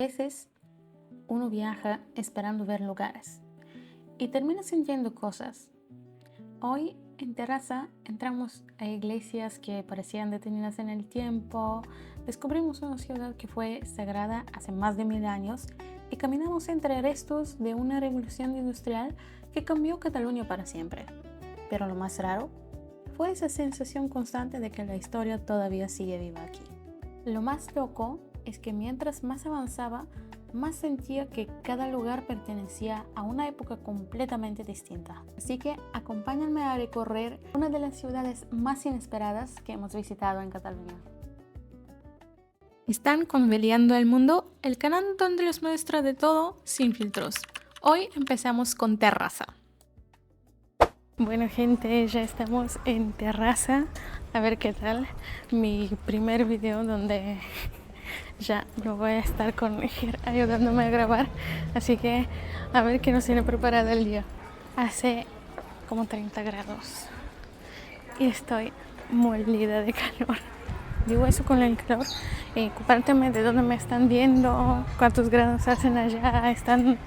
A veces uno viaja esperando ver lugares y termina sintiendo cosas. Hoy en Terraza entramos a iglesias que parecían detenidas en el tiempo, descubrimos una ciudad que fue sagrada hace más de 1000 años y caminamos entre restos de una revolución industrial que cambió Cataluña para siempre. Pero lo más raro fue esa sensación constante de que la historia todavía sigue viva aquí. Lo más loco es que mientras más avanzaba, más sentía que cada lugar pertenecía a una época completamente distinta. Así que acompáñenme a recorrer una de las ciudades más inesperadas que hemos visitado en Cataluña. Están con Veliando el Mundo, el canal donde les muestra de todo sin filtros. Hoy empezamos con Terraza. Bueno gente, ya estamos en Terraza. A ver qué tal. Mi primer video donde ya no voy a estar con Iker ayudándome a grabar, así que a ver qué nos tiene preparado el día. Hace como 30 grados y estoy molida de calor. Digo eso con el calor, compárteme de dónde me están viendo, cuántos grados hacen allá, están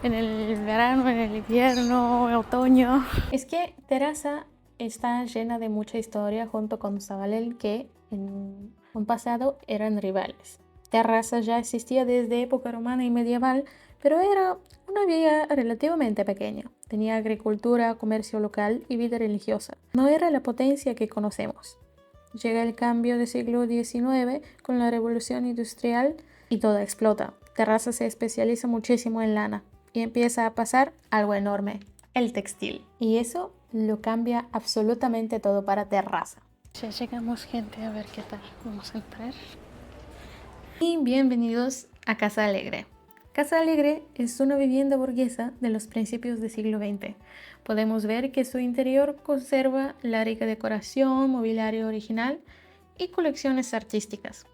en el verano, en el invierno, en otoño. Es que Terraza está llena de mucha historia junto con Sabadell, que en un pasado eran rivales. Terraza ya existía desde época romana y medieval, pero era una villa relativamente pequeña. Tenía agricultura, comercio local y vida religiosa. No era la potencia que conocemos. Llega el cambio del siglo XIX con la revolución industrial y todo explota. Terraza se especializa muchísimo en lana y empieza a pasar algo enorme, el textil. Y eso lo cambia absolutamente todo para Terraza. Ya llegamos gente, a ver qué tal. Vamos a entrar. Y bienvenidos a Casa Alegre. Casa Alegre es una vivienda burguesa de los principios del siglo XX. Podemos ver que su interior conserva la rica decoración, mobiliario original y colecciones artísticas.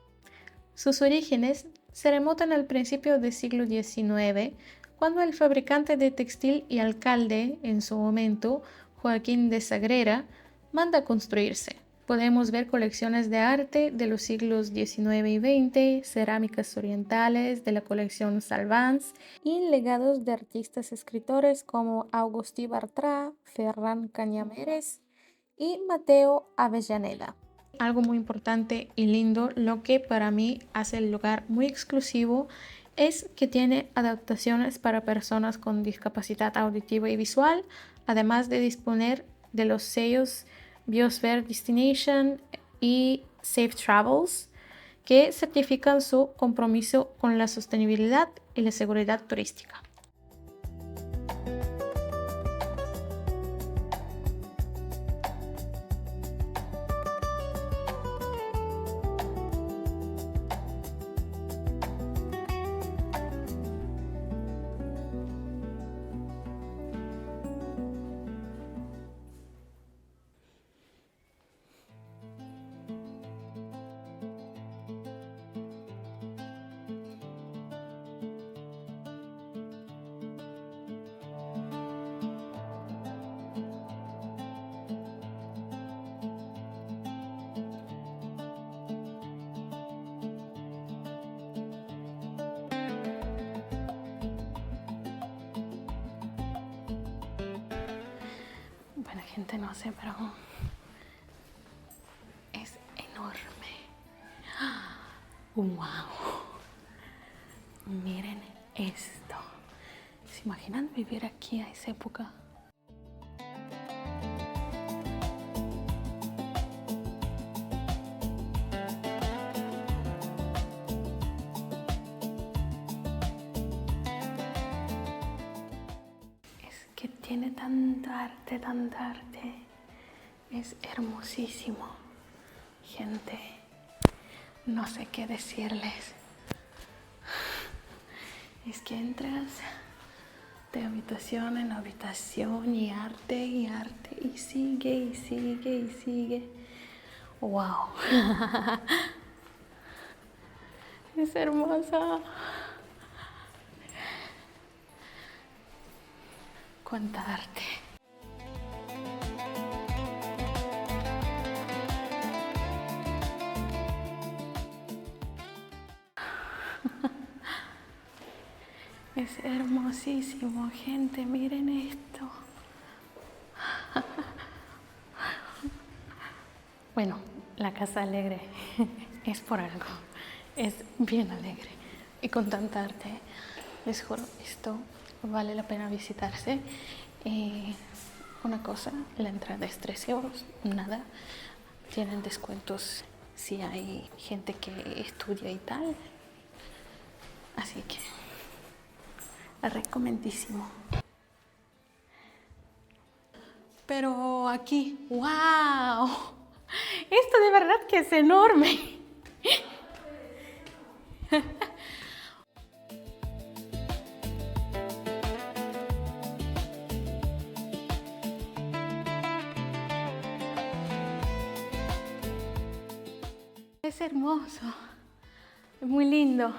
Sus orígenes se remontan al principio del siglo XIX, cuando el fabricante de textil y alcalde, en su momento, Joaquín de Sagrera, manda construirse. Podemos ver colecciones de arte de los siglos XIX y XX, cerámicas orientales de la colección Salvans y legados de artistas escritores como Agustí Bartra, Ferran Cañameres y Mateo Avellaneda. Algo muy importante y lindo, lo que para mí hace el lugar muy exclusivo, es que tiene adaptaciones para personas con discapacidad auditiva y visual, además de disponer de los sellos Biosphere Destination y Safe Travels, que certifican su compromiso con la sostenibilidad y la seguridad turística. Bueno, gente, no sé, pero es enorme. ¡Wow! Miren esto. ¿Se imaginan vivir aquí a esa época? Es que tiene tanta arte, tanta arte. Es hermosísimo. Gente, no sé qué decirles. Es que entras de habitación en habitación y arte y sigue y sigue y sigue. ¡Wow! Es hermosa. Cuánta arte. Es hermosísimo, gente, miren esto. Bueno, la Casa Alegre es por algo, es bien alegre y con tanta arte, les juro, esto vale la pena visitarse. Una cosa, la entrada es 3 euros, nada, tienen descuentos si hay gente que estudia y tal, así que recomendísimo. Pero aquí, ¡wow! Esto de verdad que es enorme. Es hermoso, es muy lindo.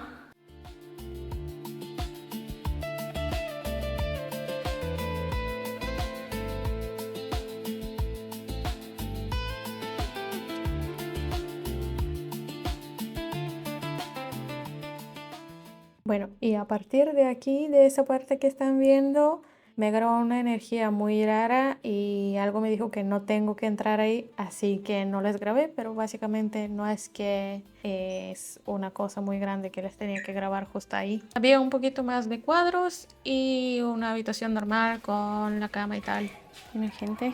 Bueno, y a partir de aquí, de esa parte que están viendo, me agarró una energía muy rara y algo me dijo que no tengo que entrar ahí, así que no les grabé, pero básicamente no es que es una cosa muy grande que les tenía que grabar justo ahí. Había un poquito más de cuadros y una habitación normal con la cama y tal. Miren, gente,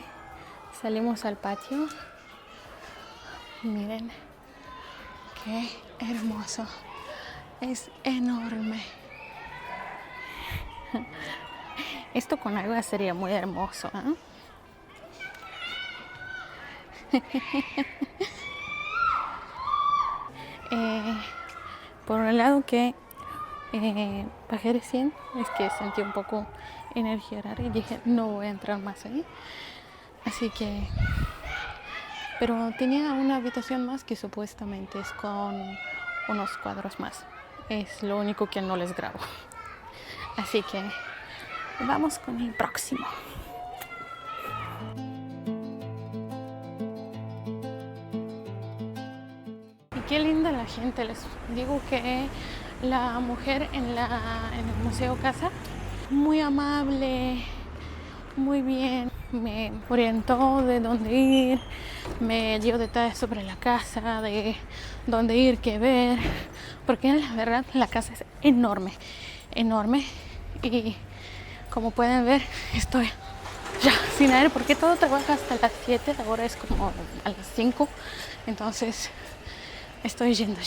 salimos al patio. Miren, qué hermoso. Es enorme. Esto con agua sería muy hermoso, por un lado que bajé recién, es que sentí un poco energía rara y dije no voy a entrar más ahí. Así que... Pero tenía una habitación más que supuestamente es con unos cuadros más. Es lo único que no les grabo. Así que vamos con el próximo. Y qué linda la gente. Les digo que la mujer en el Museo Casa, muy amable, muy bien. Me orientó de dónde ir, me dio detalles sobre la casa, de dónde ir, qué ver, porque la verdad la casa es enorme, enorme, y como pueden ver estoy ya sin aire porque todo trabaja hasta las 7, ahora es como a las 5, entonces estoy yendo.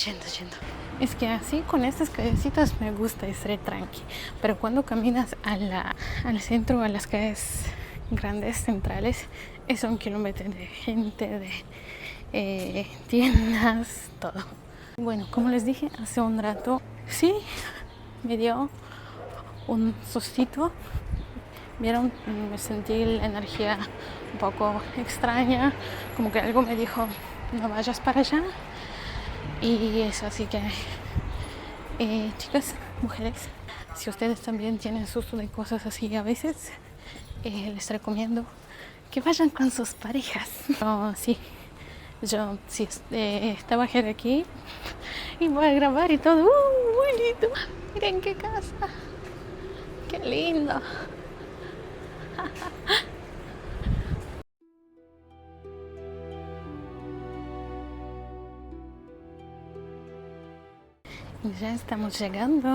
Es que así con estas callecitas me gusta, es re tranqui, pero cuando caminas al centro, a las calles grandes centrales, es 1 kilómetro de gente, de tiendas, todo. Bueno, como les dije hace un rato, sí, me dio un sustito. Vieron, me sentí la energía un poco extraña, como que algo me dijo no vayas para allá, y eso. Así que chicas, mujeres, si ustedes también tienen susto de cosas así a veces, les recomiendo que vayan con sus parejas. Sí, yo sí trabajé de aquí y voy a grabar y todo. Muy lindo. Miren qué casa, qué lindo. Y ya estamos llegando.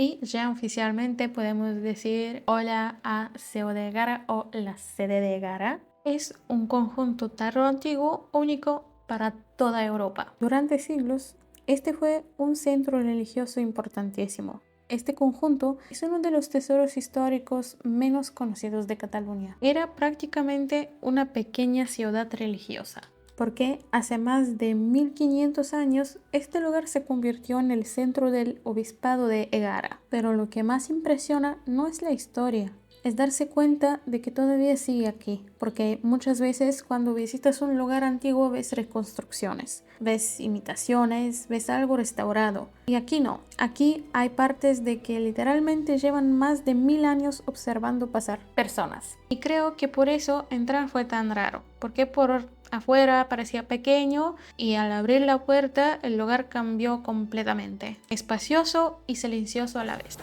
Y ya oficialmente podemos decir hola a Seo de Gara o la sede de Gara. Es un conjunto tarro antiguo único para toda Europa. Durante siglos, este fue un centro religioso importantísimo. Este conjunto es uno de los tesoros históricos menos conocidos de Cataluña. Era prácticamente una pequeña ciudad religiosa, porque hace más de 1500 años este lugar se convirtió en el centro del obispado de Egara. Pero lo que más impresiona no es la historia, es darse cuenta de que todavía sigue aquí, porque muchas veces cuando visitas un lugar antiguo ves reconstrucciones, ves imitaciones, ves algo restaurado. Y aquí no, aquí hay partes de que literalmente llevan más de 1000 años observando pasar personas. Y creo que por eso entrar fue tan raro, porque por afuera parecía pequeño y al abrir la puerta el lugar cambió completamente, espacioso y silencioso a la vez.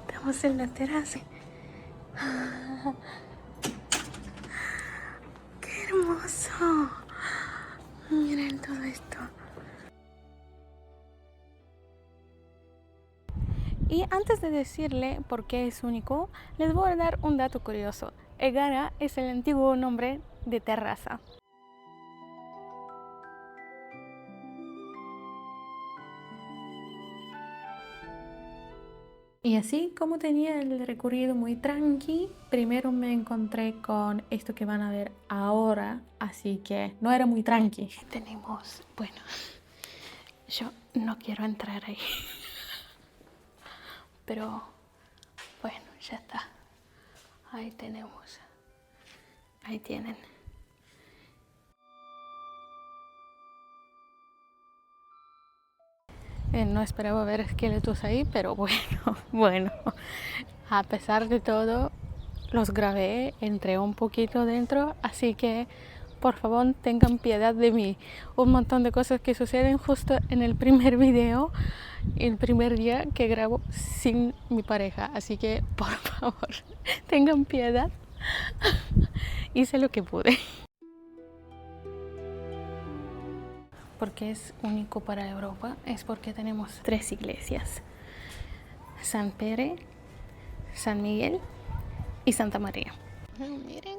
Estamos en la terraza. ¡Qué hermoso! Miren todo esto. Y antes de decirle por qué es único, les voy a dar un dato curioso. Egara es el antiguo nombre de terraza. Y así como tenía el recorrido muy tranqui, primero me encontré con esto que van a ver ahora, así que no era muy tranqui. Tenemos, bueno, yo no quiero entrar ahí, pero bueno, ya está. Ahí tenemos, ahí tienen. No esperaba ver esqueletos ahí, pero bueno, a pesar de todo, los grabé, entré un poquito dentro, así que por favor tengan piedad de mí. Un montón de cosas que suceden justo en el primer video, el primer día que grabo sin mi pareja, así que por favor tengan piedad. Hice lo que pude. Porque es único para Europa, es porque tenemos 3 iglesias: San Pere, San Miguel y Santa María. Miren,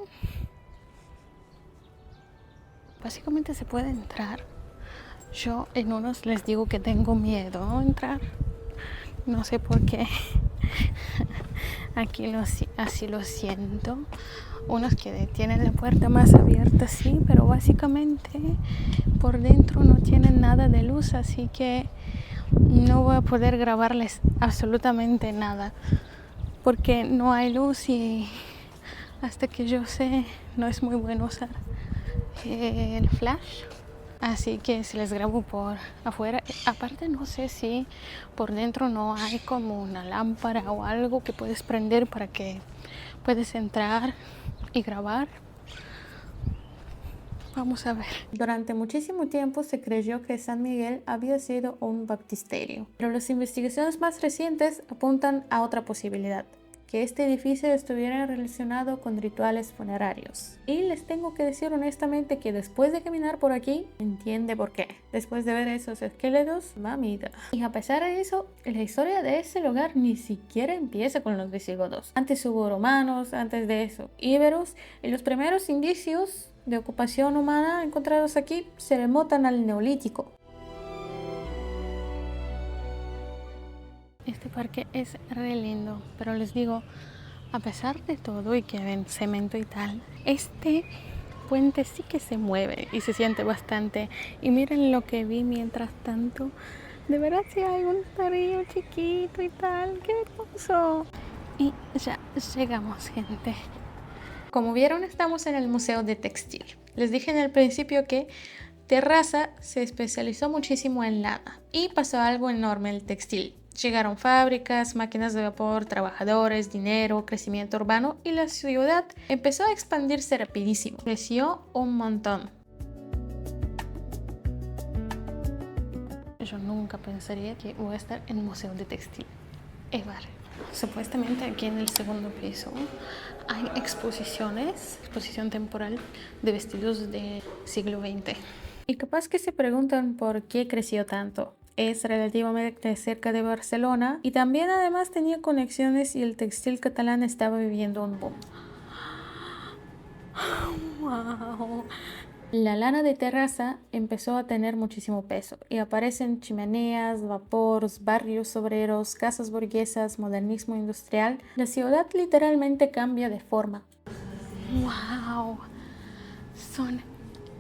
básicamente se puede entrar. Yo en unos les digo que tengo miedo a entrar, no sé por qué. Aquí así lo siento. Unos que tienen la puerta más abierta, sí, pero básicamente por dentro no tienen nada de luz, así que no voy a poder grabarles absolutamente nada porque no hay luz y hasta que yo sé no es muy bueno usar el flash, así que si les grabo por afuera, aparte no sé si por dentro no hay como una lámpara o algo que puedes prender para que puedes entrar y grabar. Vamos a ver. Durante muchísimo tiempo se creyó que San Miguel había sido un baptisterio, pero las investigaciones más recientes apuntan a otra posibilidad: que este edificio estuviera relacionado con rituales funerarios. Y les tengo que decir honestamente que después de caminar por aquí, entiende por qué. Después de ver esos esqueletos, mamita. Y a pesar de eso, la historia de ese lugar ni siquiera empieza con los visigodos. Antes hubo romanos, antes de eso íberos, y los primeros indicios de ocupación humana encontrados aquí se remontan al Neolítico. Este parque es re lindo, pero les digo, a pesar de todo y que ven cemento y tal, este puente sí que se mueve y se siente bastante. Y miren lo que vi mientras tanto. De verdad sí hay un río chiquito y tal, qué hermoso. Y ya llegamos, gente. Como vieron, estamos en el Museo de Textil. Les dije en el principio que Terraza se especializó muchísimo en lana y pasó algo enorme en el textil. Llegaron fábricas, máquinas de vapor, trabajadores, dinero, crecimiento urbano y la ciudad empezó a expandirse rapidísimo. Creció un montón. Yo nunca pensaría que voy a estar en el Museo de Textil. Evar. Supuestamente aquí en el segundo piso hay exposición temporal de vestidos del siglo XX. Y capaz que se preguntan por qué creció tanto. Es relativamente cerca de Barcelona y también además tenía conexiones y el textil catalán estaba viviendo un boom. ¡Wow! La lana de Terraza empezó a tener muchísimo peso y aparecen chimeneas, vapores, barrios obreros, casas burguesas, modernismo industrial. La ciudad literalmente cambia de forma. ¡Wow! Son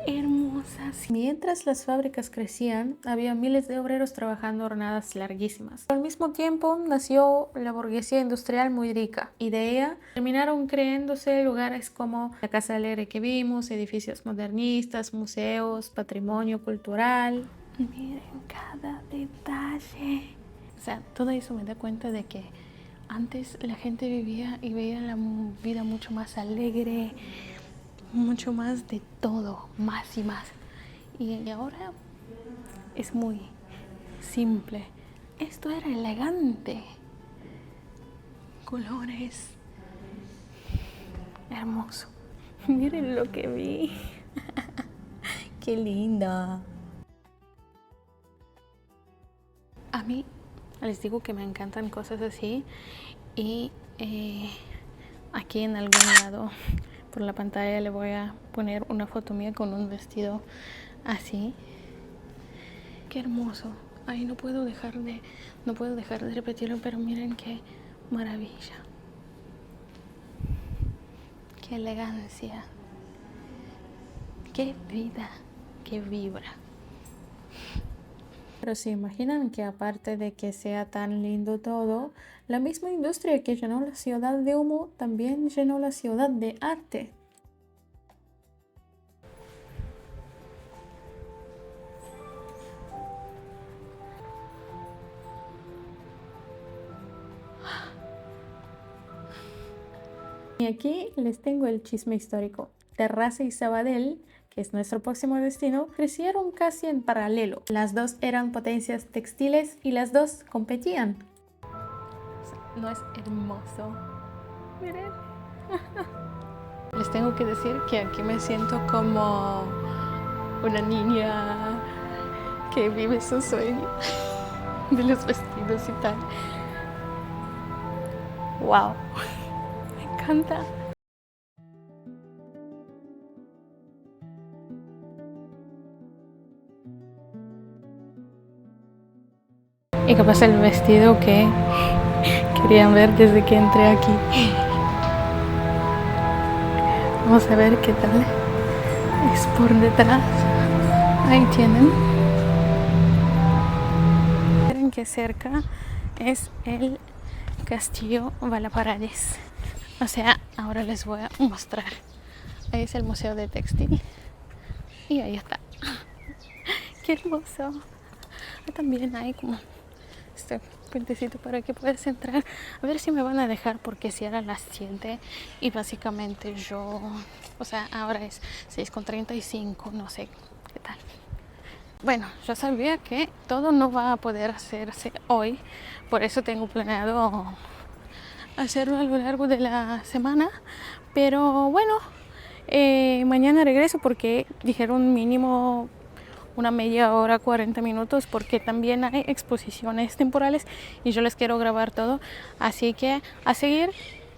hermosas. Mientras las fábricas crecían, había miles de obreros trabajando jornadas larguísimas. Al mismo tiempo nació la burguesía industrial muy rica y de ella terminaron creándose lugares como la Casa Alegre que vimos, edificios modernistas, museos, patrimonio cultural. Miren cada detalle. O sea, todo eso me da cuenta de que antes la gente vivía y veía la vida mucho más alegre, mucho más de todo, más y más. Y ahora es muy simple. Esto era elegante. Colores. Hermoso. Miren lo que vi. Qué linda. A mí les digo que me encantan cosas así y aquí en algún lado por la pantalla le voy a poner una foto mía con un vestido así. Qué hermoso. Ay, no puedo dejar de repetirlo, pero miren qué maravilla. Qué elegancia. Qué vida, qué vibra. Pero se imaginan que aparte de que sea tan lindo todo, la misma industria que llenó la ciudad de humo también llenó la ciudad de arte. Y aquí les tengo el chisme histórico. Terraza y Sabadell, que es nuestro próximo destino, crecieron casi en paralelo. Las dos eran potencias textiles y las dos competían. ¿No es hermoso? Miren. Les tengo que decir que aquí me siento como una niña que vive su sueño de los vestidos y tal. ¡Wow! Me encanta. Y capaz el vestido que querían ver desde que entré aquí. Vamos a ver qué tal es por detrás. Ahí tienen. Miren que cerca es el Castillo Valaparades. O sea, ahora les voy a mostrar. Ahí es el Museo de Textil. Y ahí está. ¡Qué hermoso! También hay como este puentecito para que puedas entrar. A ver si me van a dejar porque si era las 7 y básicamente yo, o sea, ahora es 6:35, no sé qué tal. Bueno, yo sabía que todo no va a poder hacerse hoy, por eso tengo planeado hacerlo a lo largo de la semana, pero bueno, mañana regreso porque dijeron mínimo una media hora, 40 minutos, porque también hay exposiciones temporales y yo les quiero grabar todo, así que a seguir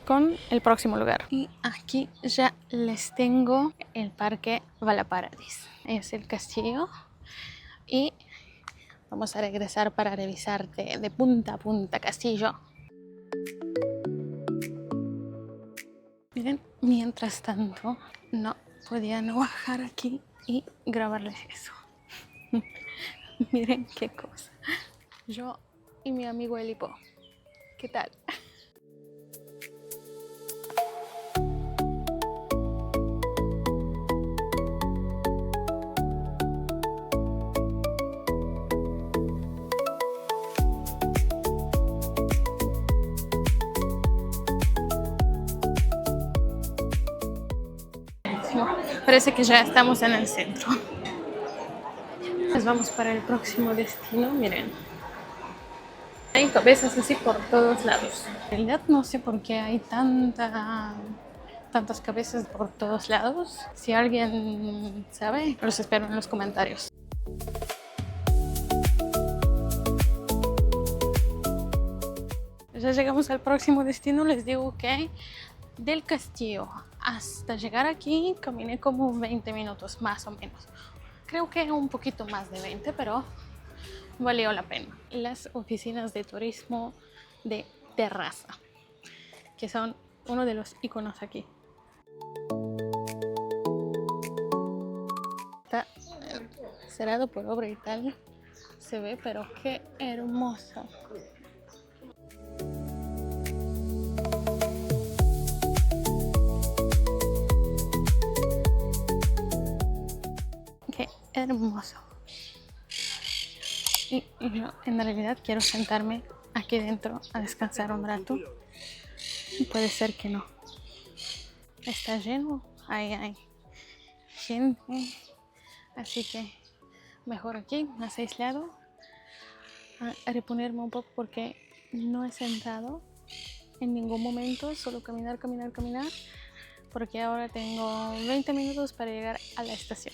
con el próximo lugar. Y aquí ya les tengo el Parque Valaparadis, es el castillo y vamos a regresar para revisar de punta a punta castillo. Miren, mientras tanto no podía no bajar aquí y grabarles eso. Miren qué cosa. Yo y mi amigo Elipo. ¿Qué tal? Parece que ya estamos en el centro. Nos vamos para el próximo destino, miren. Hay cabezas así por todos lados. En realidad no sé por qué hay tantas cabezas por todos lados. Si alguien sabe, los espero en los comentarios. Ya llegamos al próximo destino. Les digo que del castillo hasta llegar aquí caminé como 20 minutos más o menos. Creo que un poquito más de 20, pero valió la pena. Las oficinas de turismo de Terraza, que son uno de los iconos aquí. cerrado por obra y tal. Se ve, pero qué hermoso. Qué hermoso. Y yo en realidad quiero sentarme aquí dentro a descansar un rato. Puede ser que no. Está lleno. Hay gente. Así que mejor aquí, más aislado. A reponerme un poco porque no he sentado en ningún momento. Solo caminar. Porque ahora tengo 20 minutos para llegar a la estación.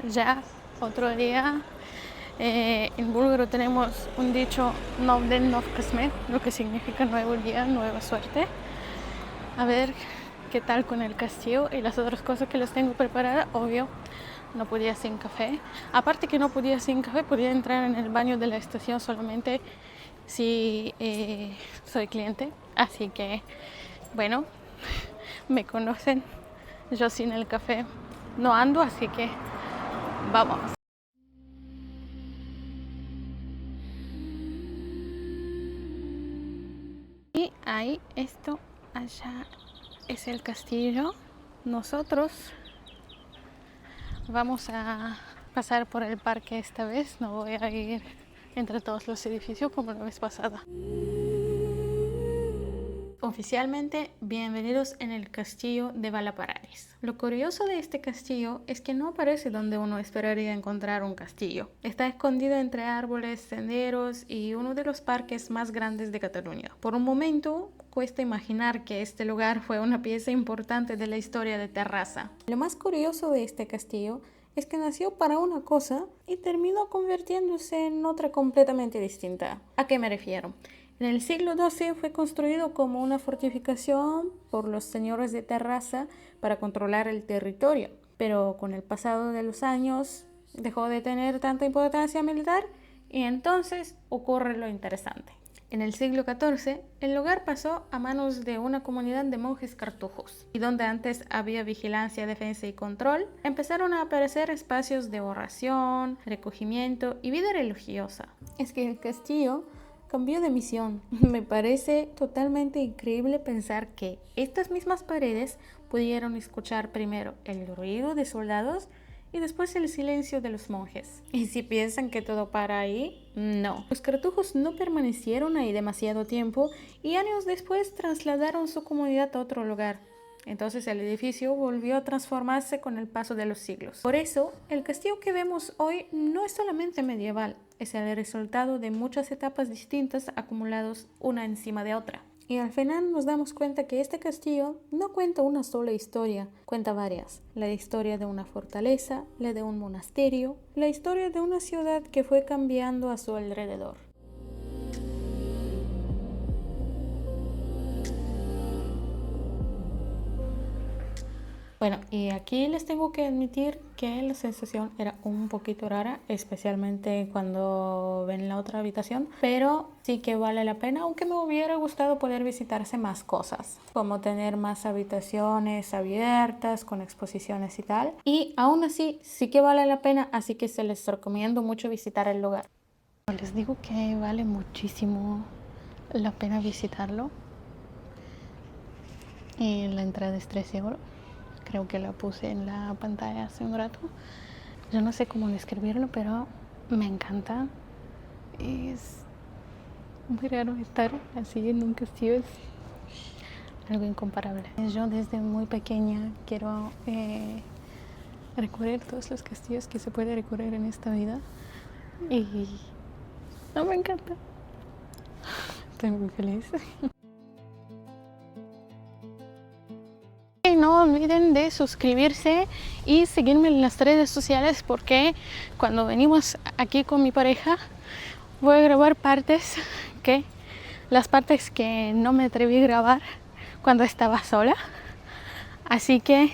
Ya otro día. En búlgaro tenemos un dicho Nov den nov kismet, lo que significa nuevo día, nueva suerte. A ver qué tal con el castillo y las otras cosas que les tengo preparadas. Obvio, no podía sin café. Aparte que no podía sin café, podía entrar en el baño de la estación solamente si soy cliente. Así que, bueno, me conocen. Yo sin el café no ando, así que vamos. Y ahí, esto allá es el castillo. Nosotros vamos a pasar por el parque esta vez. No voy a ir entre todos los edificios como la vez pasada. Oficialmente, bienvenidos en el castillo de Valaparaíso. Lo curioso de este castillo es que no aparece donde uno esperaría encontrar un castillo. Está escondido entre árboles, senderos y uno de los parques más grandes de Cataluña. Por un momento, cuesta imaginar que este lugar fue una pieza importante de la historia de Terrassa. Lo más curioso de este castillo es que nació para una cosa y terminó convirtiéndose en otra completamente distinta. ¿A qué me refiero? En el siglo XII fue construido como una fortificación por los señores de Terrassa para controlar el territorio, pero con el pasado de los años dejó de tener tanta importancia militar y entonces ocurre lo interesante. En el siglo XIV, el lugar pasó a manos de una comunidad de monjes cartujos, y donde antes había vigilancia, defensa y control, empezaron a aparecer espacios de oración, recogimiento y vida religiosa. Es que el castillo cambió de misión. Me parece totalmente increíble pensar que estas mismas paredes pudieron escuchar primero el ruido de soldados y después el silencio de los monjes. Y si piensan que todo para ahí, no. Los cartujos no permanecieron ahí demasiado tiempo y años después trasladaron su comunidad a otro lugar. Entonces el edificio volvió a transformarse con el paso de los siglos. Por eso, el castillo que vemos hoy no es solamente medieval, es el resultado de muchas etapas distintas acumuladas una encima de otra. Y al final nos damos cuenta que este castillo no cuenta una sola historia, cuenta varias. La historia de una fortaleza, la de un monasterio, la historia de una ciudad que fue cambiando a su alrededor. Bueno, y aquí les tengo que admitir que la sensación era un poquito rara, especialmente cuando ven la otra habitación, pero sí que vale la pena, aunque me hubiera gustado poder visitarse más cosas, como tener más habitaciones abiertas con exposiciones y tal. Y aún así, sí que vale la pena, así que se les recomiendo mucho visitar el lugar. Les digo que vale muchísimo la pena visitarlo. Y la entrada es 13 euros. Creo que la puse en la pantalla hace un rato. Yo no sé cómo describirlo, pero me encanta. Es muy raro estar así en un castillo, es algo incomparable. Yo desde muy pequeña quiero recorrer todos los castillos que se puede recorrer en esta vida. Y no, me encanta. Estoy muy feliz. No olviden de suscribirse y seguirme en las redes sociales porque cuando venimos aquí con mi pareja voy a grabar las partes que no me atreví a grabar cuando estaba sola. Así que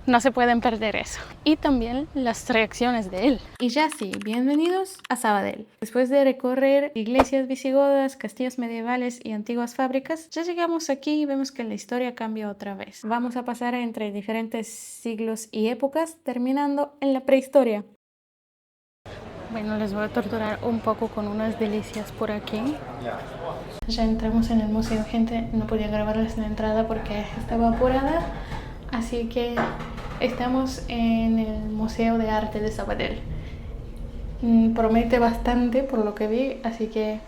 no se pueden perder eso. Y también las reacciones de él. Y ya sí, bienvenidos a Sabadell. Después de recorrer iglesias visigodas, castillos medievales y antiguas fábricas, ya llegamos aquí y vemos que la historia cambia otra vez. Vamos a pasar entre diferentes siglos y épocas, terminando en la prehistoria. Bueno, les voy a torturar un poco con unas delicias por aquí. Ya entramos en el museo, gente. No podía grabarles la entrada porque estaba apurada. Así que estamos en el Museo de Arte de Sabadell. Promete bastante por lo que vi, así que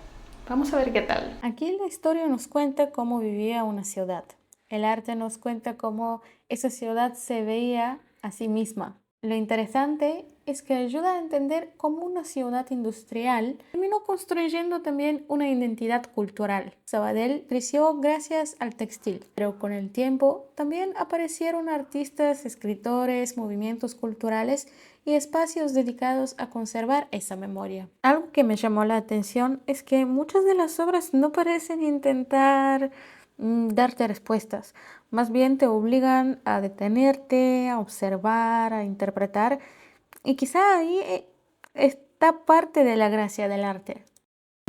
vamos a ver qué tal. Aquí la historia nos cuenta cómo vivía una ciudad. El arte nos cuenta cómo esa ciudad se veía a sí misma. Lo interesante es que ayuda a entender cómo una ciudad industrial terminó construyendo también una identidad cultural. Sabadell creció gracias al textil, pero con el tiempo también aparecieron artistas, escritores, movimientos culturales y espacios dedicados a conservar esa memoria. Algo que me llamó la atención es que muchas de las obras no parecen intentar darte respuestas. Más bien te obligan a detenerte, a observar, a interpretar. Y quizá ahí está parte de la gracia del arte.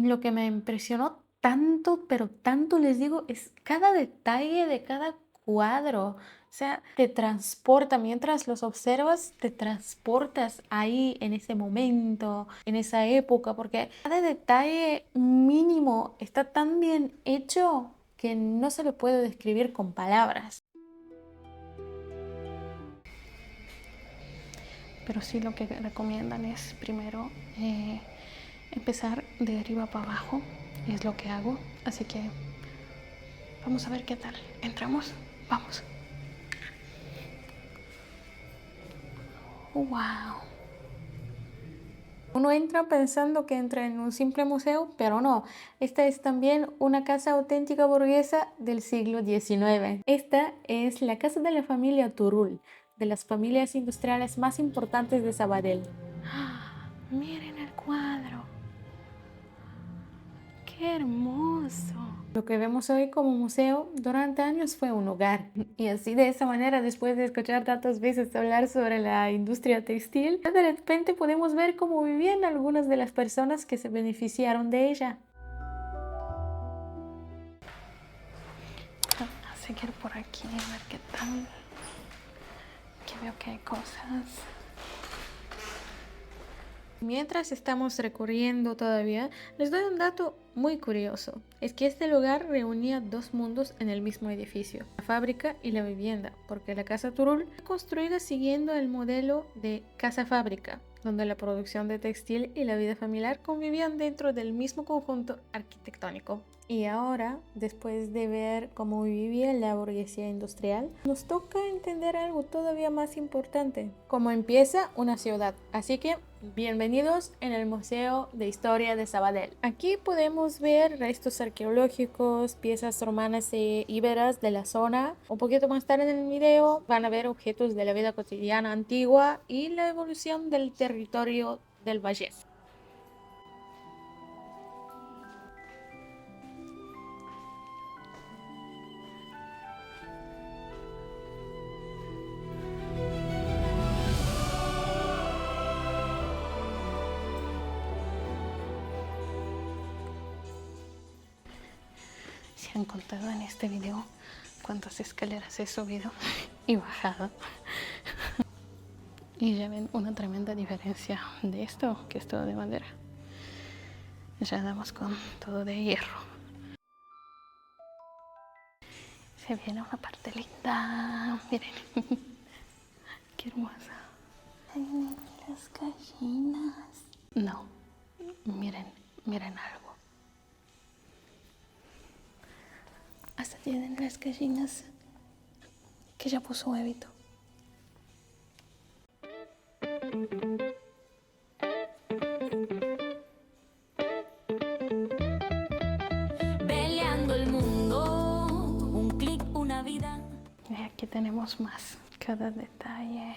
Lo que me impresionó tanto, pero tanto les digo, es cada detalle de cada cuadro. O sea, te transporta, mientras los observas, te transportas ahí en ese momento, en esa época, porque cada detalle mínimo está tan bien hecho que no se le puede describir con palabras. Pero sí lo que recomiendan es primero empezar de arriba para abajo, es lo que hago. Así que vamos a ver qué tal. ¿Entramos? Vamos. ¡Wow! Uno entra pensando que entra en un simple museo, pero no. Esta es también una casa auténtica burguesa del siglo XIX. Esta es la casa de la familia Turull, de las familias industriales más importantes de Sabadell. ¡Ah! Miren el cuadro. ¡Qué hermoso! Lo que vemos hoy como museo durante años fue un hogar. Y así de esa manera, después de escuchar tantas veces hablar sobre la industria textil, de repente podemos ver cómo vivían algunas de las personas que se beneficiaron de ella. A seguir por aquí, a ver qué tal. Aquí veo que hay cosas. Mientras estamos recorriendo todavía, les doy un dato muy curioso. Es que este lugar reunía dos mundos en el mismo edificio, la fábrica y la vivienda, porque la casa Turull fue construida siguiendo el modelo de casa-fábrica, donde la producción de textil y la vida familiar convivían dentro del mismo conjunto arquitectónico. Y ahora, después de ver cómo vivía la burguesía industrial, nos toca entender algo todavía más importante, cómo empieza una ciudad. Así que, bienvenidos en el Museo de Historia de Sabadell. Aquí podemos ver restos arqueológicos, piezas romanas e íberas de la zona. Un poquito más tarde en el video van a ver objetos de la vida cotidiana antigua y la evolución del territorio del Vallés. Se han contado en este video cuántas escaleras he subido y bajado. Y ya ven una tremenda diferencia de esto, que es todo de madera. Ya damos con todo de hierro. Se viene una parte linda. Miren. Qué hermosa. Ay, las gallinas. No, miren algo. Hasta tienen las gallinas que ya puso huevito. Peleando el mundo, un clic, una vida. Y aquí tenemos más, cada detalle.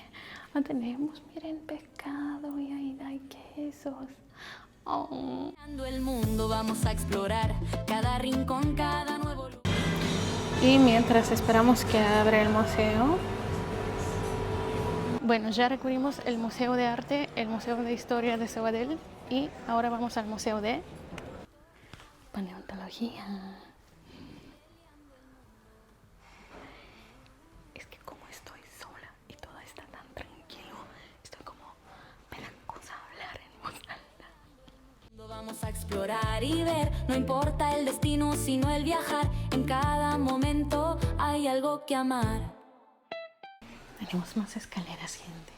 Tenemos, miren, pescado y ahí hay quesos. Oh. El mundo, vamos a explorar cada rincón, cada nuevo lugar. Y mientras esperamos que abra el museo, Bueno, ya recorrimos el Museo de Arte, el Museo de Historia de Sabadell y ahora vamos al Museo de Paleontología. Es que como estoy sola y todo está tan tranquilo, estoy como, me da cosa hablar en voz alta. Vamos a explorar y ver, no importa el destino, sino el viajar. En cada momento hay algo que amar. Tenemos más escaleras, gente.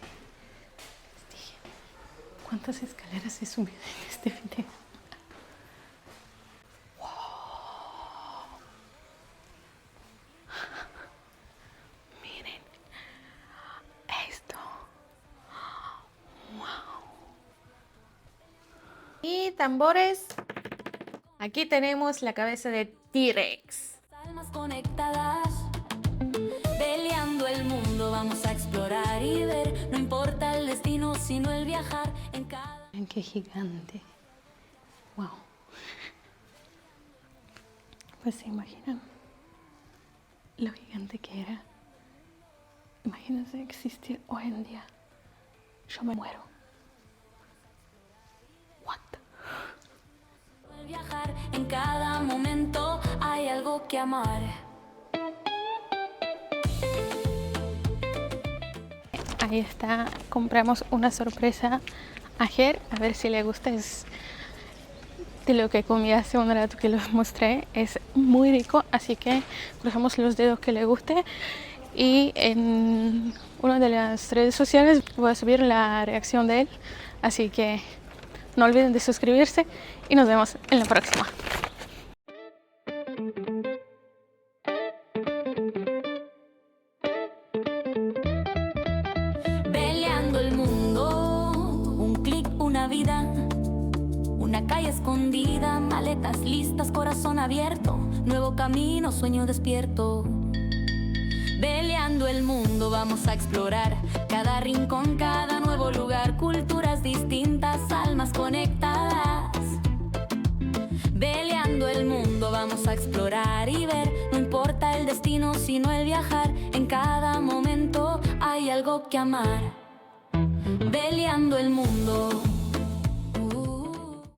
Les dije, ¿cuántas escaleras he subido en este video? ¡Wow! Miren esto. ¡Wow! Y tambores. Aquí tenemos la cabeza de T-Rex. Almas conectadas, peleando el mundo, vamos a explorar y ver. No importa el destino, sino el viajar en cada... Miren qué gigante. Wow. Pues se imaginan lo gigante que era. Imagínense existir hoy en día. Yo me muero. What? El viajar en cada momento hay algo que amar. Ahí está, compramos una sorpresa a Ger, a ver si le gusta. Es de lo que comí hace un rato que los mostré, es muy rico, así que cruzamos los dedos que le guste. Y en una de las redes sociales voy a subir la reacción de él, así que no olviden de suscribirse y nos vemos en la próxima. Peleando el mundo, un clic, una vida, una calle escondida, maletas listas, corazón abierto, nuevo camino, sueño despierto. Peleando el mundo, vamos a explorar cada rincón, cada nuevo lugar, culturas distintas, almas conectadas. Peleando el mundo, vamos a explorar y ver. No importa el destino, sino el viajar. En cada momento hay algo que amar. Peleando el mundo.